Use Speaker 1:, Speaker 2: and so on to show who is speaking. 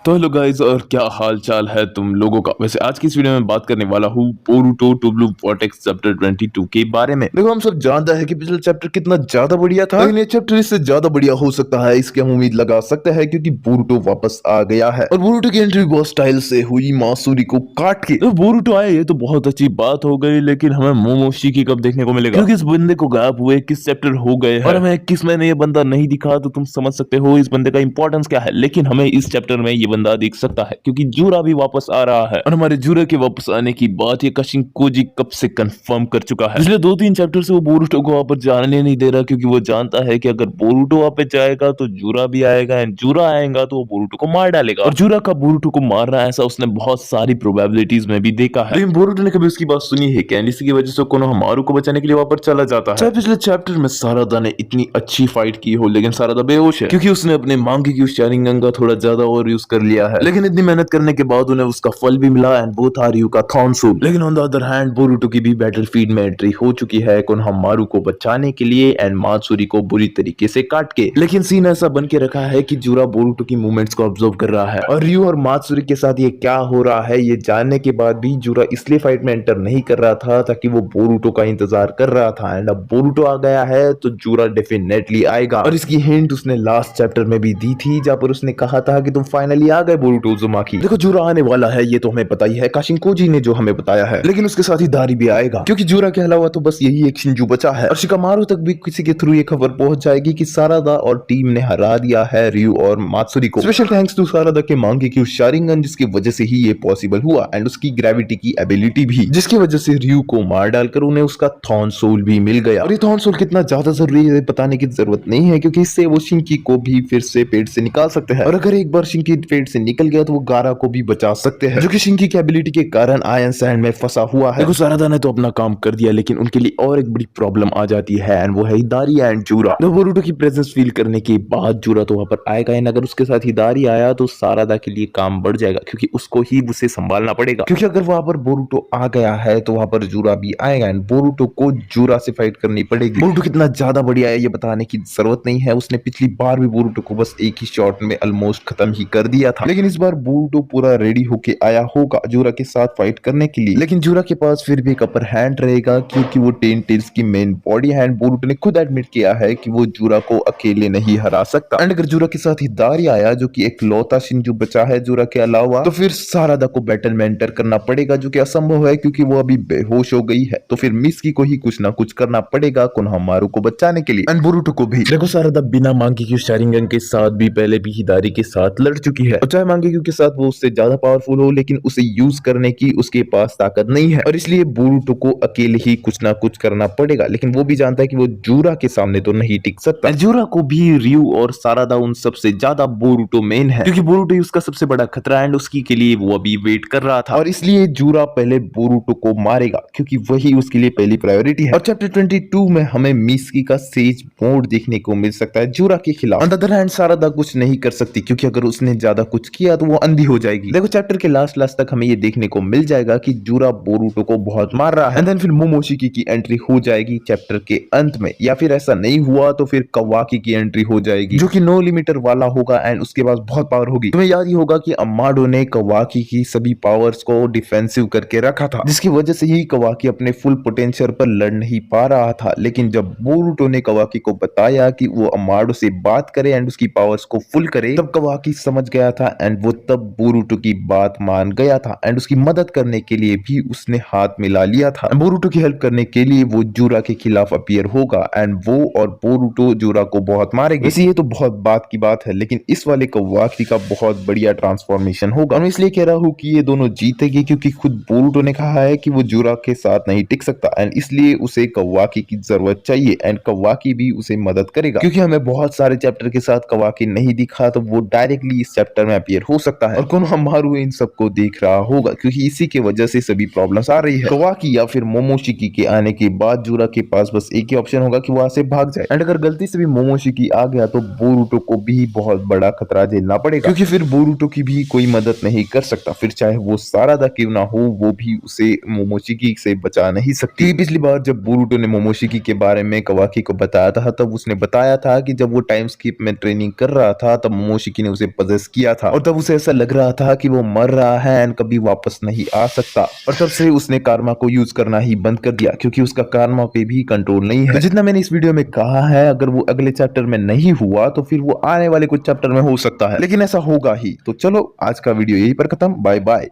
Speaker 1: तो hello guys, और क्या हाल चाल है तुम लोगों का। वैसे आज की इस वीडियो में बात करने वाला हूँ Boruto two blue vortex chapter 22 के बारे में। देखो, हम सब जानते हैं कि पिछला चैप्टर कितना ज्यादा बढ़िया था, लेकिन ये चैप्टर इससे ज्यादा बढ़िया हो सकता है, इसकी हम उम्मीद लगा सकते हैं, क्योंकि बोरुटो वापस आ गया है और बोरुटो की एंट्री बहुत स्टाइल से हुई मासूरी को काट के। तो बोरुटो आए ये तो बहुत अच्छी बात हो गई, लेकिन हमें मोमोशिकी कब देखने को मिलेगा, क्योंकि इस बंदे को गायब हुए किस चैप्टर हो गए हैं और हमें 21 में ये बंदा नहीं दिखा, तो तुम समझ सकते हो इस बंदे का इंपॉर्टेंस क्या है। लेकिन हमें इस चैप्टर में ये बंदा दिख सकता है, क्योंकि जूरा भी वापस आ रहा है और हमारे जूरा के वापस आने की बात ये काशिनकोजी कब से कंफर्म कर चुका है। पिछले 2-3 चैप्टर से वो बोरुटो को वहां पर जाने नहीं दे रहा, क्योंकि वो जानता है कि अगर बोरुटो वहां पे जाएगा तो जूरा भी आएगा, एंड जूरा आएगा तो वो बोरुटो को मार डालेगा। और जूरा का बोरुटो को मारना, ऐसा उसने बहुत सारी प्रोबेबिलिटीज में भी देखा है, लेकिन बोरुटो ने कभी उसकी बात सुनी है क्या? इसी की वजह से कोनोहामारू को बचाने के लिए वहां पर चला जाता है। चाहे पिछले चैप्टर में सारादा ने इतनी अच्छी फाइट की हो, लेकिन सारादा बेहोश है, क्योंकि उसने अपने मांगे की शारिंगन का थोड़ा ज्यादा और यूज कर लिया है। लेकिन इतनी मेहनत करने के बाद उन्हें उसका फल भी मिला, एंड वो था रयू का थॉर्न सोल। लेकिन on the other hand Boruto की भी बैटलफील्ड में एंट्री हो चुकी है कोनोहामारू को बचाने के लिए, एंड मात्सुरी को बुरी तरीके से काट के। लेकिन सीन ऐसा बन के रखा है कि जूरा बोरुटो की मूवमेंट्स को ऑब्जर्व कर रहा है, और रयू और मात्सुरी के साथ ये क्या हो रहा है ये जानने के बाद भी जूरा इसलिए फाइट में एंटर नहीं कर रहा था ताकि वो बोरुटो का इंतजार कर रहा था। एंड अब बोरुटो आ गया है तो जूरा डेफिनेटली आएगा, और इसकी हिंट उसने लास्ट चैप्टर में भी दी थी, जहां पर उसने कहा था कि तुम फाइनली आ गए बोरुटो उज़ुमाकी। देखो, जूरा आने वाला है ये तो हमें पता ही है, काशिनकोजी ने जो हमें बताया है, लेकिन उसके साथ ही दारी भी आएगा, क्योंकि जूरा के अलावा तो बस यही एक शिंजू बचा है। और शिकामारू तक भी किसी के थ्रू ये खबर पहुंच जाएगी कि सारादा और टीम ने हरा दिया है रयू और मात्सुरी को। स्पेशल थैंक्स टू सारादा के मांगे की शारिंगन, जिसकी वजह से ही ये पॉसिबल हुआ, एंड उसकी ग्रेविटी की एबिलिटी भी, जिसकी वजह से रयू को मार डालकर उन्हें उसका थॉर्न सोल भी मिल गया। और ये थॉर्न सोल कितना ज्यादा जरूरी है बताने की जरूरत नहीं है, क्योंकि इससे वो शिंकी को भी फिर से पेट से निकाल सकते हैं, और अगर एक बार शिंकी पेट से निकल गया तो वो गारा को भी बचा सकते हैं, जो कि शिंकी की एबिलिटी के कारण आयरन सैंड में फंसा हुआ है। देखो, सारादा ने तो अपना काम कर दिया, लेकिन उनके लिए और एक बड़ी प्रॉब्लम आ जाती है, एंड वो है हिदारी एंड जूरा। तो बोरुटो की प्रेजेंस फील करने के बाद जूरा तो वहां पर आएगा, एंड अगर उसके साथ हिदारी आया तो सारादा के लिए काम बढ़ जाएगा, क्योंकि उसको ही उसे संभालना पड़ेगा। क्योंकि अगर वहां पर बोरुटो आ गया है तो वहां पर जूरा भी आएगा, एंड बोरुटो को जूरा से फाइट करनी पड़ेगी। बोरुटो कितना ज्यादा बढ़िया है ये बताने की जरूरत नहीं है, उसने पिछली बार भी बोरुटो को बस एक ही शॉट में ऑलमोस्ट खत्म ही कर दिया था, लेकिन इस बार बोरुटो पूरा रेडी होके आया होगा जूरा के साथ फाइट करने के लिए। लेकिन जूरा के पास फिर भी एक अपर हैंड रहेगा, क्योंकि वो 10 टेल्स की मेन बॉडी है, एंड बोरुटो ने खुद एडमिट किया है कि वो जूरा को अकेले नहीं हरा सकता। एंड अगर जूरा के साथ हिदारी आया, जो कि एक लौता शिंजू बचा है जूरा के अलावा, तो फिर सारादा को बैटल में एंटर करना पड़ेगा, जो कि असंभव है क्योंकि वो अभी बेहोश हो गई है। तो फिर मिस्की को ही कुछ ना कुछ करना पड़ेगा कोनोहामारू को बचाने के लिए, एंड बोरुटो को भी। देखो, सारादा बिना मांगे की शारिंगन के साथ भी पहले भी हिदारी के साथ लड़ चुकी है, और चाहे मांगे के साथ वो उससे ज्यादा पावरफुल हो, लेकिन उसे यूज करने की उसके पास ताकत नहीं है, और इसलिए बोरुटो को अकेले ही कुछ ना कुछ करना पड़ेगा। लेकिन वो भी जानता है कि वो जूरा के सामने तो नहीं टिक सकता। जूरा को भी रयू और सारादा उन सबसे ज्यादा बोरुटो मेन है, क्योंकि बोरुटो उसका सबसे बड़ा खतरा है, एंड उसकी के लिए वो अभी वेट कर रहा था, और इसलिए जूरा पहले बोरुटो को मारेगा, क्योंकि वही उसके लिए पहली प्रायोरिटी है। और चैप्टर 22 में हमें मिस्की का सेज मोड देखने को मिल सकता है जूरा के खिलाफ। ऑन द अदर हैंड सारादा कुछ नहीं कर सकती, क्योंकि अगर उसने ज्यादा कुछ किया तो वो अंधी हो जाएगी। देखो, चैप्टर के लास्ट तक हमें ये देखने को मिल जाएगा कि जूरा बोरुटो को बहुत मार रहा है, एंड देन फिर मोमोशिकी की एंट्री हो जाएगी चैप्टर के अंत में, या फिर ऐसा नहीं हुआ तो फिर कवाकी की एंट्री हो जाएगी, जो कि 9 लिमिटर वाला होगा, एंड उसके पास बहुत पावर होगी। तुम्हें याद ही होगा कि अमाडो ने कवाकी की सभी पावर्स को डिफेंसिव करके रखा था, जिसकी वजह से ही कवाकी अपने फुल पोटेंशियल पर लड़ नहीं पा रहा था। लेकिन जब बोरुटो ने कवाकी को बताया कि वो अमाडो से बात करे एंड उसकी पावर्स को फुल करे, तब कवाकी समझ गया था, एंड वो तब बोरुटो की बात मान गया था, एंड उसकी मदद करने के लिए भी उसने हाथ मिला लिया था। बोरुटो की हेल्प करने के लिए वो जूरा के खिलाफ अपीयर होगा, एंड वो और बोरुटो जूरा को बहुत मारेंगे। वैसे ये तो बहुत बात की बात है, लेकिन इस वाले कवाकी का बहुत बढ़िया ट्रांसफॉर्मेशन होगा। मैं इसलिए कह रहा हूँ कि ये दोनों जीतेगी, क्योंकि खुद बोरुटो ने कहा है कि वो जूरा के साथ नहीं टिक सकता, एंड इसलिए उसे कवाकी की जरूरत चाहिए, एंड कवाकी भी उसे मदद करेगा। क्योंकि हमें बहुत सारे चैप्टर के साथ कवाकी नहीं दिखा, तो वो डायरेक्टली इस चैप्टर में अपीयर हो सकता है, और कोनोहामारू इन सबको देख रहा होगा, क्योंकि इसी की वजह से सभी प्रॉब्लम्स आ रही है। कवाकी या फिर मोमोशिकी के आने के बाद जूरा के पास बस एक ही ऑप्शन होगा कि वहां से भाग जाए, एंड अगर गलती से भी मोमोशिकी आ गया तो बोरुटो को भी बहुत बड़ा खतरा झेलना पड़ेगा, क्योंकि फिर बोरुटो की भी कोई मदद नहीं कर सकता, फिर चाहे वो सारादा क्यों ना हो, वो भी उसे मोमोशिकी से बचा नहीं सकती। पिछली बार जब बोरुटो ने मोमोशिकी के बारे में कवाकी को बताया था, तब उसने बताया था कि जब वो टाइम स्किप में ट्रेनिंग कर रहा था तब मोमोशिकी ने उसे पजेस किया गया था और तब उसे ऐसा लग रहा था कि वो मर रहा है एंड कभी वापस नहीं आ सकता। और तब से उसने कारमा को यूज करना ही बंद कर दिया क्योंकि उसका कारमा पे भी कंट्रोल नहीं है। तो जितना मैंने इस वीडियो में कहा है, अगर वो अगले चैप्टर में नहीं हुआ तो फिर वो आने वाले कुछ चैप्टर में हो सकता है, लेकिन ऐसा होगा ही। तो चलो आज का वीडियो यहीं पर खत्म। Bye bye.